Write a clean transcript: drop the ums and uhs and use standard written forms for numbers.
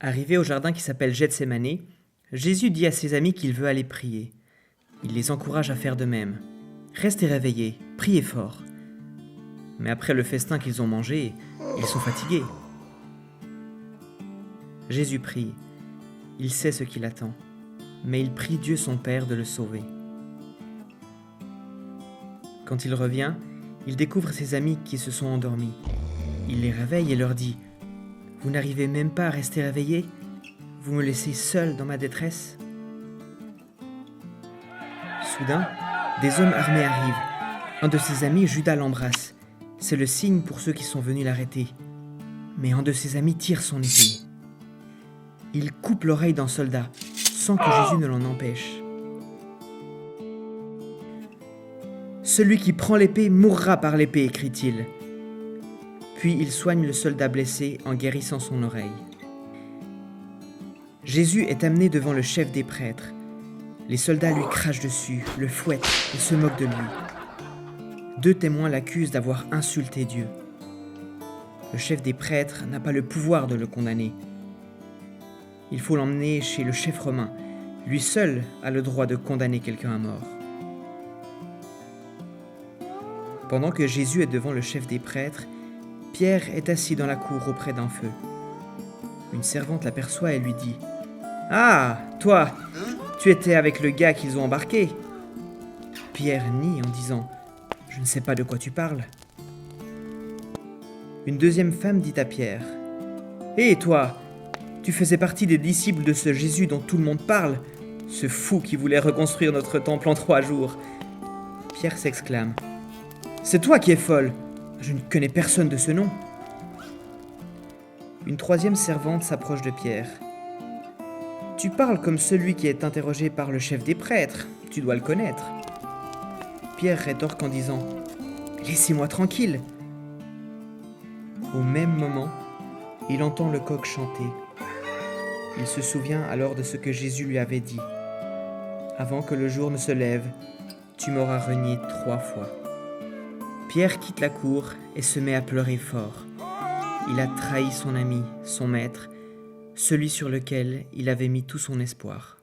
Arrivé au jardin qui s'appelle Gethsémane, Jésus dit à ses amis qu'il veut aller prier. Il les encourage à faire de même. Restez réveillés, priez fort. Mais après le festin qu'ils ont mangé, ils sont fatigués. Jésus prie. Il sait ce qu'il attend, mais il prie Dieu son Père de le sauver. Quand il revient, il découvre ses amis qui se sont endormis. Il les réveille et leur dit « Vous n'arrivez même pas à rester réveillés ? Vous me laissez seul dans ma détresse ?» Soudain, des hommes armés arrivent. Un de ses amis, Judas, l'embrasse. C'est le signe pour ceux qui sont venus l'arrêter. Mais un de ses amis tire son épée. Il coupe l'oreille d'un soldat, sans que Jésus ne l'en empêche. « Celui qui prend l'épée mourra par l'épée » écrit-il. Puis il soigne le soldat blessé en guérissant son oreille. Jésus est amené devant le chef des prêtres. Les soldats lui crachent dessus, le fouettent et se moquent de lui. 2 témoins l'accusent d'avoir insulté Dieu. Le chef des prêtres n'a pas le pouvoir de le condamner. Il faut l'emmener chez le chef romain. Lui seul a le droit de condamner quelqu'un à mort. Pendant que Jésus est devant le chef des prêtres, Pierre est assis dans la cour auprès d'un feu. Une servante l'aperçoit et lui dit « Ah, toi, tu étais avec le gars qu'ils ont embarqué !» Pierre nie en disant « Je ne sais pas de quoi tu parles. » Une deuxième femme dit à Pierre « Hé, toi, tu faisais partie des disciples de ce Jésus dont tout le monde parle, ce fou qui voulait reconstruire notre temple en 3 jours. » Pierre s'exclame « C'est toi qui es folle, je ne connais personne de ce nom. » Une troisième servante s'approche de Pierre. « Tu parles comme celui qui est interrogé par le chef des prêtres, tu dois le connaître. » Pierre rétorque en disant « Laissez-moi tranquille. » Au même moment, il entend le coq chanter. Il se souvient alors de ce que Jésus lui avait dit. « Avant que le jour ne se lève, tu m'auras renié 3 fois. » Pierre quitte la cour et se met à pleurer fort. Il a trahi son ami, son maître, celui sur lequel il avait mis tout son espoir.